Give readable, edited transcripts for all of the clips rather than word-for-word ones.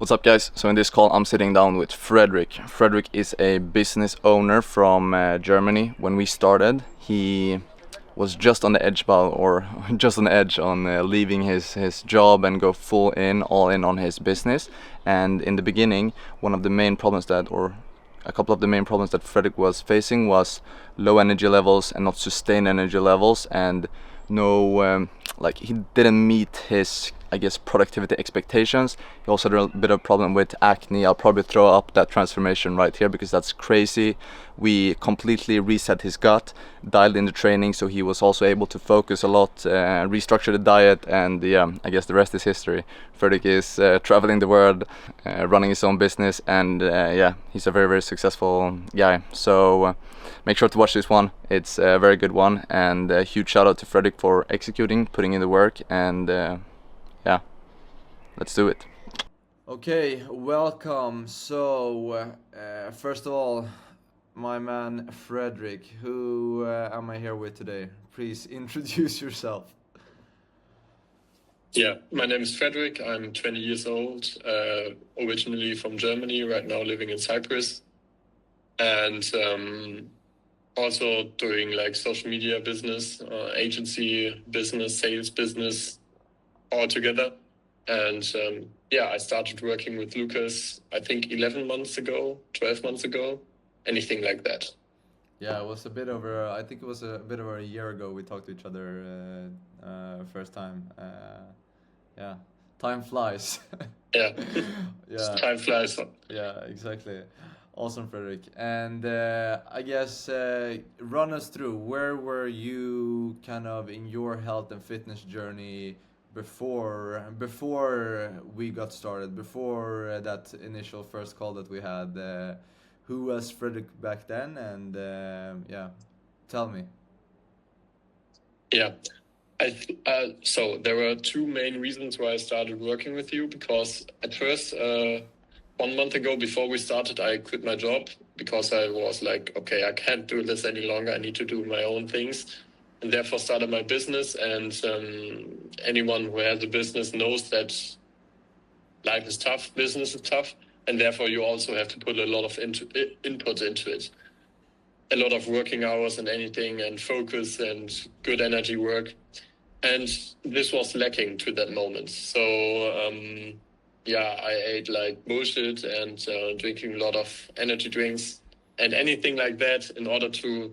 What's up, guys? So in this call I'm sitting down with Frederik. Frederik is a business owner from Germany. When we started, he was just on the edge just on the edge on leaving his job and go all in on his business. And in the beginning, one of the main problems or a couple of the main problems that Frederik was facing was low energy levels and not sustained energy levels, and no he didn't meet his, I guess, productivity expectations. He also had a bit of problem with acne. I'll probably throw up that transformation right here because that's crazy. We completely reset his gut, dialed in the training, so he was also able to focus a lot, restructure the diet, and I guess the rest is history. Frederik is traveling the world, running his own business, and he's a very, very successful guy. So make sure to watch this one. It's a very good one, and a huge shout out to Frederik for executing, putting in the work, and let's do it. Okay, welcome. So, first of all, my man Frederik, who am I here with today? Please introduce yourself. Yeah, my name is Frederik. I'm 20 years old, originally from Germany, right now living in Cyprus, and also doing like social media business, agency business, sales business, all together. And I started working with Lucas, I think 11 months ago, 12 months ago, anything like that. Yeah, it was a bit over. I think it was a bit over a year ago we talked to each other first time. Yeah, time flies. Yeah, Yeah, time flies. yeah, exactly. Awesome, Frederik. And I guess run us through, where were you kind of in your health and fitness journey before we got started, before that initial first call that we had? Who was Frederik back then? And tell me. Yeah. So there were two main reasons why I started working with you, because at first, 1 month ago, before we started, I quit my job because I was like, okay, I can't do this any longer. I need to do my own things, and therefore started my business. And anyone who has a business knows that life is tough, business is tough, and therefore you also have to put a lot of input into it. A lot of working hours and anything, and focus and good energy work. And this was lacking to that moment. So, I ate like bullshit and drinking a lot of energy drinks and anything like that in order to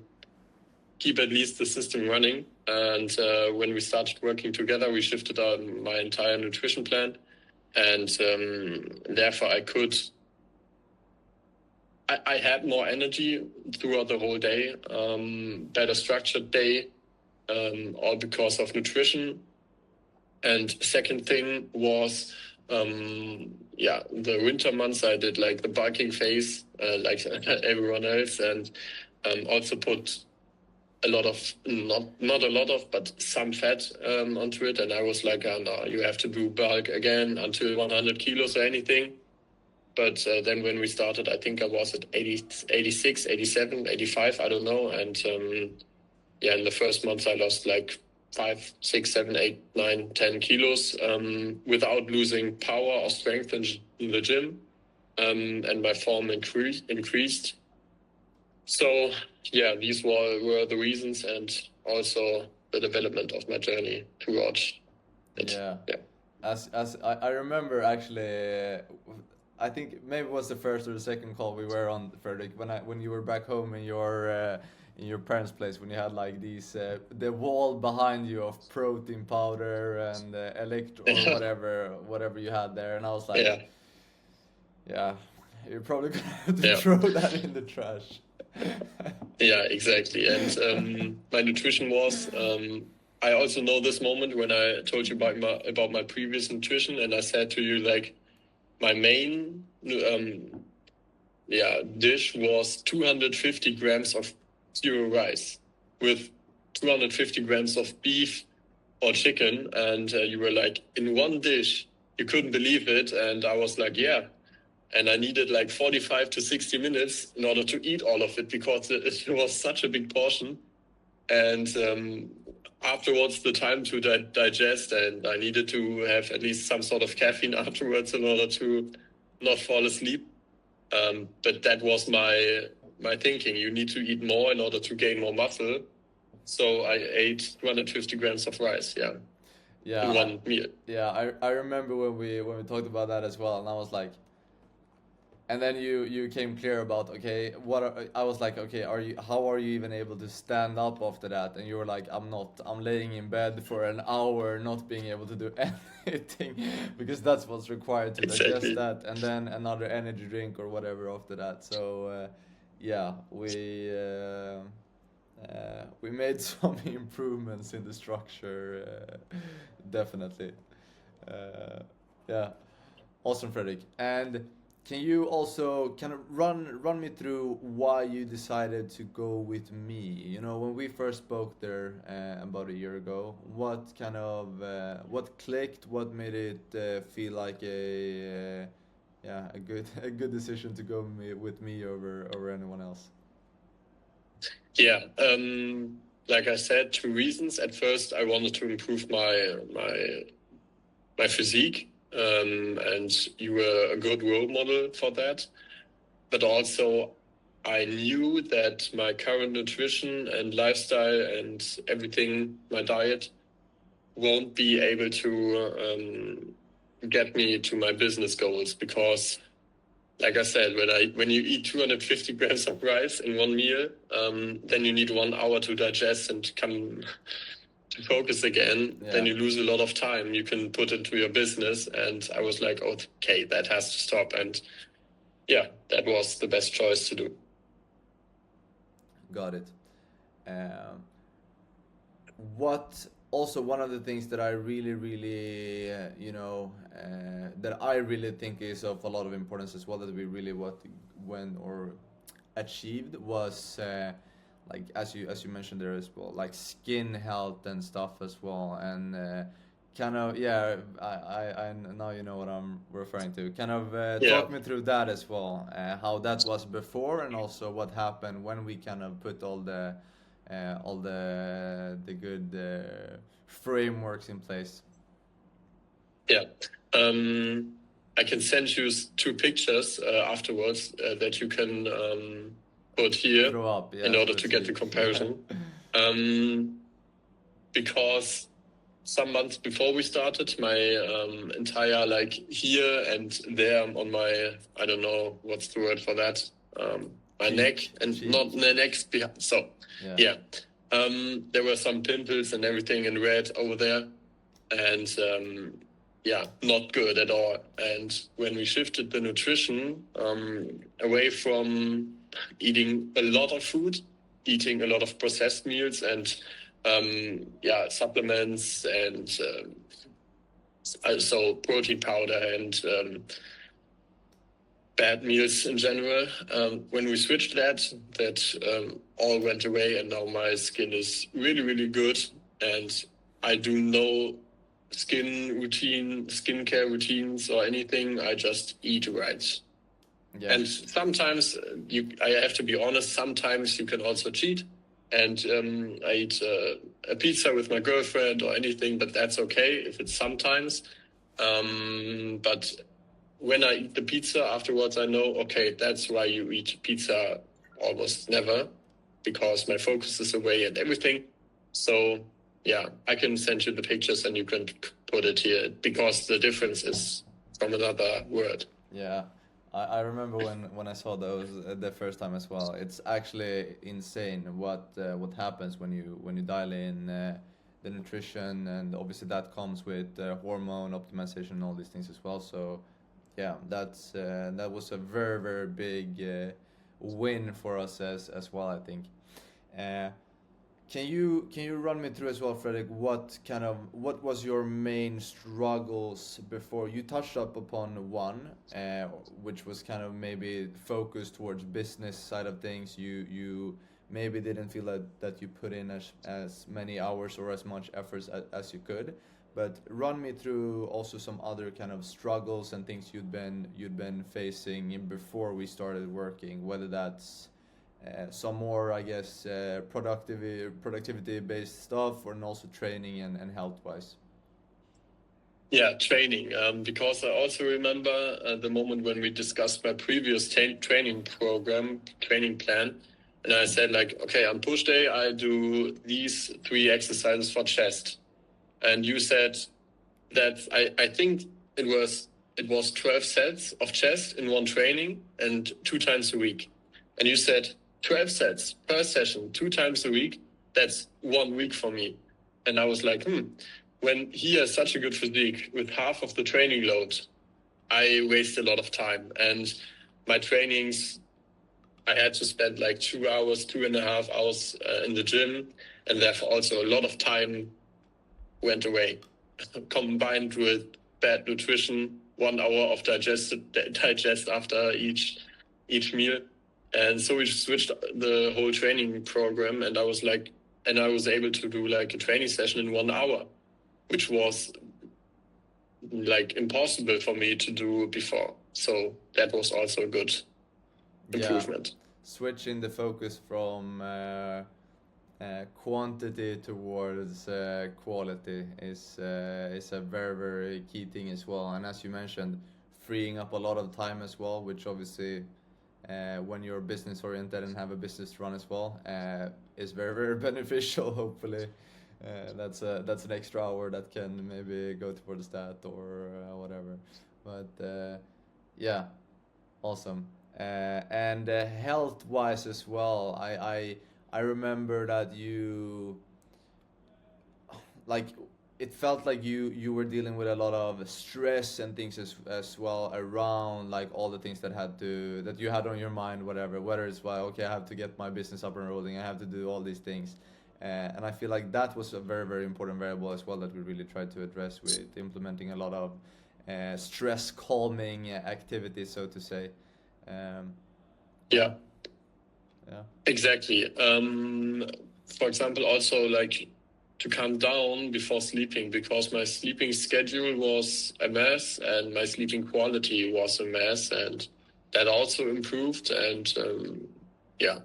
keep at least the system running. And when we started working together, we shifted my entire nutrition plan. And therefore I had more energy throughout the whole day, better structured day, all because of nutrition. And second thing was, the winter months I did like the bulking phase, like everyone else, and also put a lot of, not a lot of, but some fat onto it. And I was like, no, you have to do bulk again until 100 kilos or anything. But then when we started, I think I was at 80, 86, 87, 85, I don't know. And in the first month, I lost like 5, 6, 7, 8, 9, 10 kilos without losing power or strength in the gym. And my form increased. So, these were the reasons, and also the development of my journey towards it. Yeah. As I remember, actually, I think maybe it was the first or the second call we were on, Frederik, when you were back home in your parents' place, when you had like these the wall behind you of protein powder and elect or whatever you had there, and I was like, you're probably gonna have to throw that in the trash. Yeah, exactly. And my nutrition was. I also know this moment when I told you about my previous nutrition, and I said to you like, my main dish was 250 grams of zero rice with 250 grams of beef or chicken, and you were like, in one dish, you couldn't believe it, and I was like, yeah. And I needed like 45 to 60 minutes in order to eat all of it because it was such a big portion. And afterwards, the time to digest, and I needed to have at least some sort of caffeine afterwards in order to not fall asleep. But that was my thinking. You need to eat more in order to gain more muscle. So I ate 250 grams of rice, in Yeah, one meal. I remember when we talked about that as well, and I was like, and then you came clear about, okay, I was like, okay, how are you even able to stand up after that? And you were like, I'm laying in bed for an hour not being able to do anything because that's what's required to digest Exactly. that, and then another energy drink or whatever after that. So yeah, we made some improvements in the structure, definitely. Uh, yeah, awesome, Frederick. And can you also kind of run me through why you decided to go with me? You know, when we first spoke there about a year ago, what kind of what clicked? What made it feel like a yeah, a good a good decision to go with me over anyone else? Yeah. Like I said, two reasons. At first, I wanted to improve my physique, and you were a good role model for that. But also, I knew that my current nutrition and lifestyle and everything, my diet, won't be able to get me to my business goals because, like I said, when you eat 250 grams of rice in one meal, then you need 1 hour to digest and come to focus again. Then Yeah, you lose a lot of time you can put into your business. And I was like, okay, that has to stop. And yeah, that was the best choice to do. got it. Um, what also one of the things that I really that I really think is of a lot of importance as well, that we really what went or achieved was like as you mentioned there as well, like skin health and stuff as well, and kind of yeah, I now you know what I'm referring to. Kind of Yeah. talk me through that as well, how that was before, and also what happened when we kind of put all the good frameworks in place. Yeah. Um, I can send you two pictures afterwards that you can put here Throw up, in yes, order let's to get see. the comparison. Um, because some months before we started, my entire like here and there on my, I don't know what's the word for that, my neck and Cheek. not the neck behind. So Yeah. yeah, there were some pimples and everything in red over there, and yeah, not good at all. And when we shifted the nutrition away from eating a lot of food, eating a lot of processed meals and yeah, supplements and also protein powder and bad meals in general. When we switched that all went away, and now my skin is really good, and I do no skincare routines or anything. I just eat right. Yeah. And sometimes I have to be honest, sometimes you can also cheat. And I eat a pizza with my girlfriend or anything, but that's okay if it's sometimes. But when I eat the pizza afterwards, I know, okay, that's why you eat pizza almost never, because my focus is away and everything. So yeah, I can send you the pictures and you can put it here because the difference is from another word. Yeah, I remember when I saw those the first time as well. It's actually insane what happens when you dial in the nutrition, and obviously that comes with hormone optimization and all these things as well. So yeah, that was a very big win for us as well, I think. Uh, can you run me through as well, Fredrik? What was your main struggles before? You touched up upon one, which was kind of maybe focused towards business side of things. You maybe didn't feel that you put in as many hours or as much efforts as you could. But run me through also some other kind of struggles and things you'd been facing in before we started working, whether that's some more, I guess, productivity based stuff, and also training and health wise. Yeah, training. Because I also remember the moment when we discussed my previous training plan, and I said like, okay, on push day I do these 3 exercises for chest, and you said that I think it was 12 sets of chest in one training and 2 times a week, and you said 12 sets per session 2 times a week. That's 1 week for me, and I was like, when he has such a good physique with half of the training load, I waste a lot of time. And my trainings, I had to spend like 2 hours, 2.5 hours in the gym, and therefore also a lot of time went away, combined with bad nutrition, 1 hour of digest after each meal. And so we switched the whole training program, and I was able to do like a training session in 1 hour, which was like impossible for me to do before. So that was also a good improvement. Switching the focus from quantity towards quality is a very, very key thing as well. And as you mentioned, freeing up a lot of time as well, which obviously when you're business oriented and have a business to run as well, is very, very beneficial. Hopefully, that's an extra hour that can maybe go towards that or whatever. But yeah, awesome. And health wise as well, I remember that you like it felt like you were dealing with a lot of stress and things as well around like all the things that you had on your mind, whether it's like, okay, I have to get my business up and rolling, I have to do all these things, and I feel like that was a very, very important variable as well that we really tried to address with implementing a lot of stress calming activities, so to say. um, Yeah, yeah. exactly. For example, also like to calm down before sleeping, because my sleeping schedule was a mess and my sleeping quality was a mess, and that also improved. And yeah,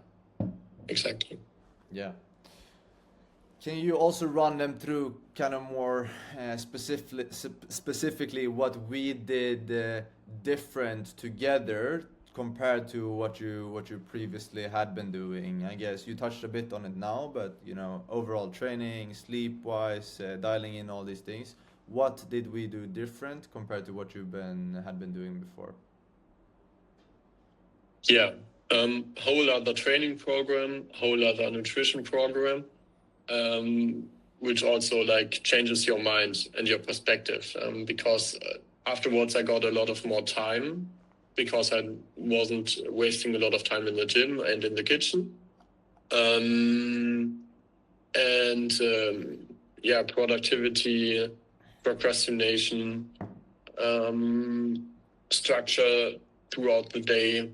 exactly. Yeah. Can you also run them through kind of more specifically what we did different together compared to what you previously had been doing? I guess you touched a bit on it now, but overall training, sleep wise, dialing in all these things. What did we do different compared to what had been doing before? Yeah, whole other training program, whole other nutrition program, which also like changes your mind and your perspective, because afterwards I got a lot of more time because I wasn't wasting a lot of time in the gym and in the kitchen. And yeah, productivity, procrastination, structure throughout the day.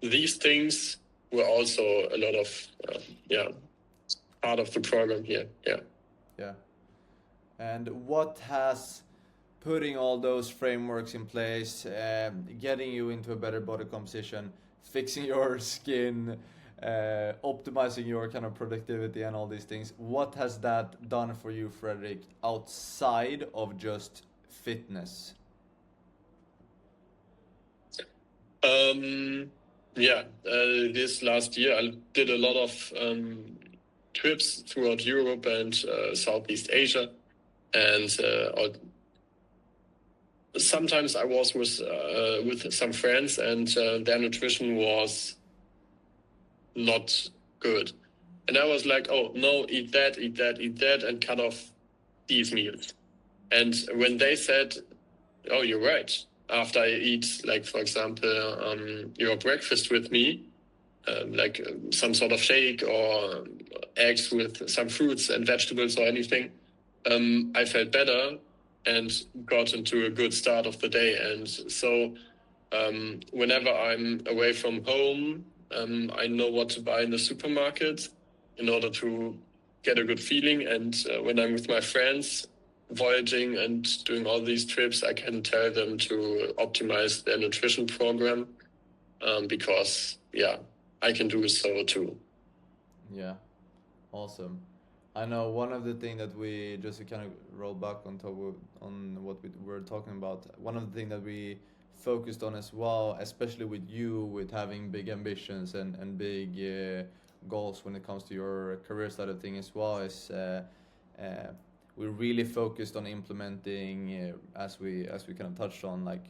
These things were also a lot of part of the program here. Yeah. Yeah. And what has putting all those frameworks in place, getting you into a better body composition, fixing your skin, optimizing your kind of productivity and all these things, what has that done for you, Frederik, outside of just fitness? This last year I did a lot of trips throughout Europe and Southeast Asia, and sometimes I was with some friends, and their nutrition was not good, and I was like, oh no, eat that, and cut off these meals. And when they said, oh, you're right, after I eat, like, for example, your breakfast with me, some sort of shake or eggs with some fruits and vegetables or anything, I felt better and got into a good start of the day. And so whenever I'm away from home, I know what to buy in the supermarket in order to get a good feeling. And when I'm with my friends, voyaging and doing all these trips, I can tell them to optimize their nutrition program, because I can do so too. Yeah, awesome. I know one of the thing that we just to kind of roll back on top of, on what we were talking about. One of the thing that we focused on as well, especially with you, with having big ambitions and big goals when it comes to your career side of thing as well, is uh, we really focused on implementing, as we kind of touched on, like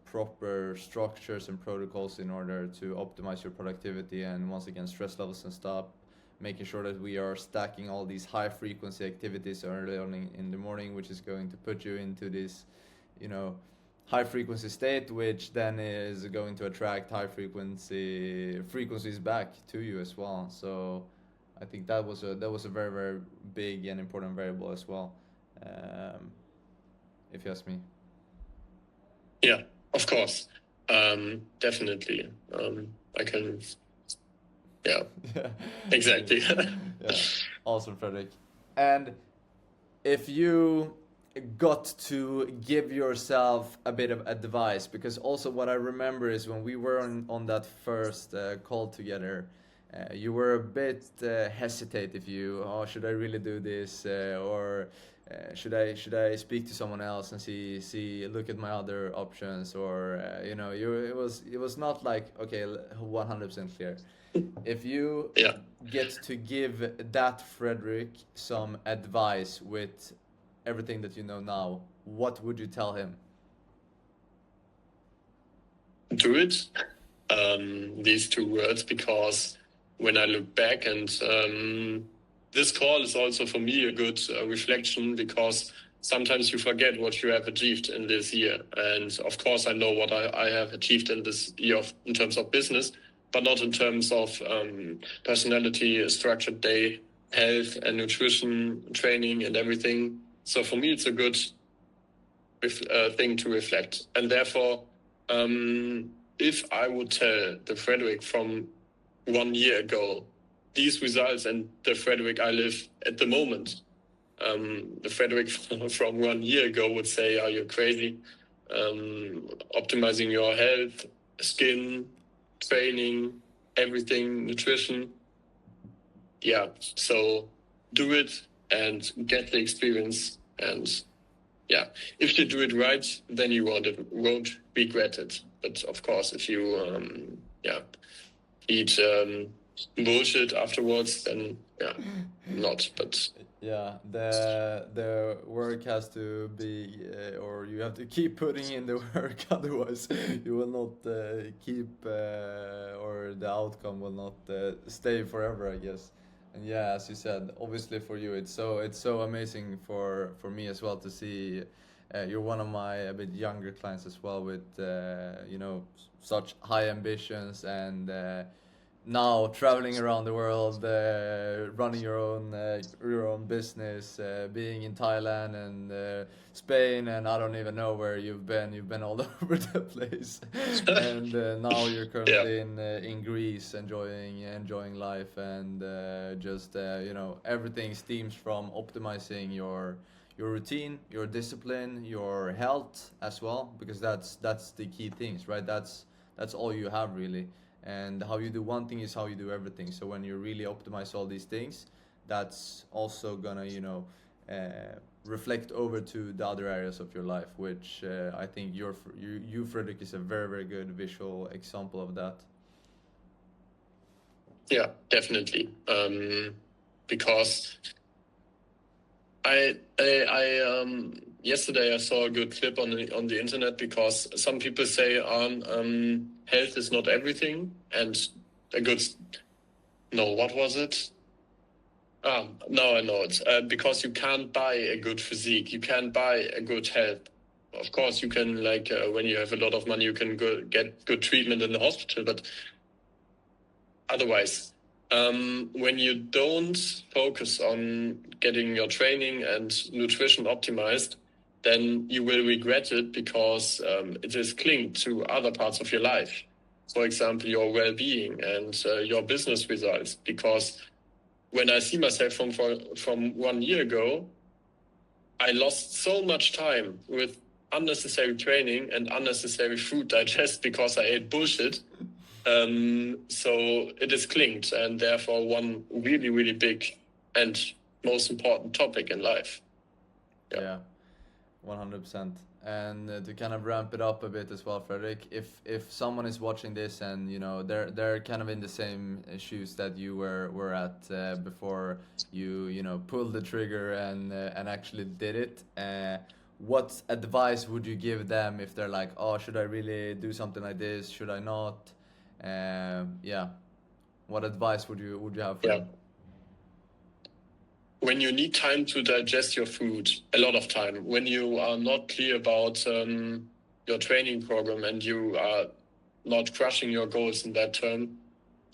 proper structures and protocols in order to optimize your productivity and once again stress levels and stuff, making sure that we are stacking all these high frequency activities early on in the morning, which is going to put you into this, you know, high frequency state, which then is going to attract high frequencies back to you as well. So I think that was a very very big and important variable as well, um, if you ask me. Yeah, of course. Definitely. I can, yeah, Yeah. exactly. Yeah, awesome, Frederick. And if you got to give yourself a bit of advice, because also what I remember is when we were on that first call together, you were a bit hesitate if you, oh, should I really do this, or should I speak to someone else and see look at my other options, or it was not like okay 100% clear. If you Yeah. get to give that Frederick some advice with everything that you know now, what would you tell him? Do it. These two words, because when I look back, and this call is also for me a good reflection, because sometimes you forget what you have achieved in this year. And of course, I know what I have achieved in this year in terms of business, but not in terms of personality, a structured day, health and nutrition, training and everything. So for me, it's a good thing to reflect. And therefore, if I would tell the Frederick from 1 year ago these results and the Frederick I live at the moment, the Frederick from 1 year ago would say, "Are you crazy? Optimizing your health, skin, training, everything, nutrition." Yeah, so do it and get the experience. And yeah, if you do it right, then you won't regret it. But of course, if you eat bullshit afterwards, then yeah, not. But Yeah, the work has to be, or you have to keep putting in the work, otherwise you will not keep, or the outcome will not stay forever, I guess. And yeah, as you said, obviously for you, it's so amazing for me as well to see. You're one of my a bit younger clients as well, with such high ambitions, and now traveling around the world, running your own business, being in Thailand and Spain, and I don't even know where you've been. You've been all over the place, and now you're yeah, currently in Greece, enjoying life, and just everything stems from optimizing your routine, your discipline, your health as well, because that's the key things, right? That's all you have really, and how you do one thing is how you do everything. So when you really optimize all these things, that's also gonna reflect over to the other areas of your life, which I think you Frederick is a very very good visual example of that. yeah, definitely. Because I yesterday I saw a good clip on the internet, because some people say health is not everything, and a good no, what was it? Now I know it. Because you can't buy a good physique, you can't buy a good health. Of course, you can, like, when you have a lot of money, you can get good treatment in the hospital, but otherwise, when you don't focus on getting your training and nutrition optimized, then you will regret it, because it is linked to other parts of your life. For example, your well-being and your business results. Because when I see myself from 1 year ago, I lost so much time with unnecessary training and unnecessary food digest, because I ate bullshit. So it is linked, and therefore one really, really big and most important topic in life. Yeah, 100%. And to kind of ramp it up a bit as well, Frederik, if someone is watching this and they're kind of in the same shoes that you were at before you pulled the trigger and actually did it, what advice would you give them if they're like, oh, should I really do something like this? Should I not? Yeah, what advice would you have for Yeah. them? When you need time to digest your food, a lot of time, when you are not clear about your training program and you are not crushing your goals in that term,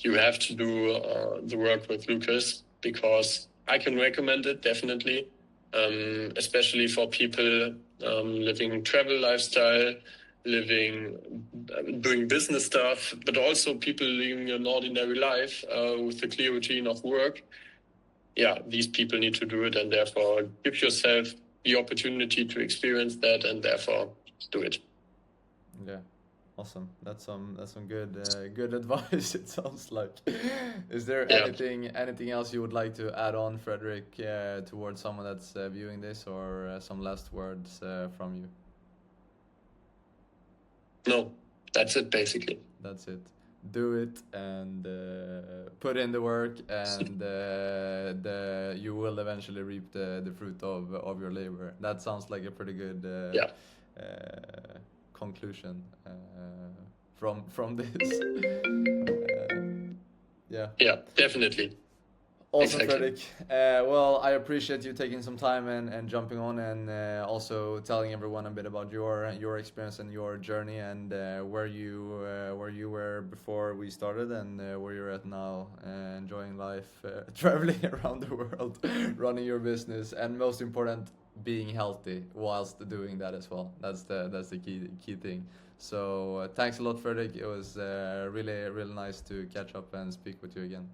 you have to do the work with Lucas, because I can recommend it definitely, especially for people living travel lifestyle, doing business stuff, but also people living an ordinary life with a clear routine of work. Yeah, these people need to do it, and therefore give yourself the opportunity to experience that, and therefore do it. Yeah, awesome. That's some good advice. It sounds like. Is there anything else you would like to add on, Frederik, towards someone that's viewing this, or some last words from you? No, that's it basically. That's it. Do it and put in the work, and you will eventually reap the fruit of your labor. That sounds like a pretty good conclusion from this. Yeah. Yeah, definitely. Awesome, Exactly. Frederik. Well, I appreciate you taking some time and jumping on, and also telling everyone a bit about your experience and your journey, and where you were before we started, and where you're at now, enjoying life, traveling around the world, running your business, and most important, being healthy whilst doing that as well. That's the key thing. So thanks a lot, Frederik. It was really nice to catch up and speak with you again.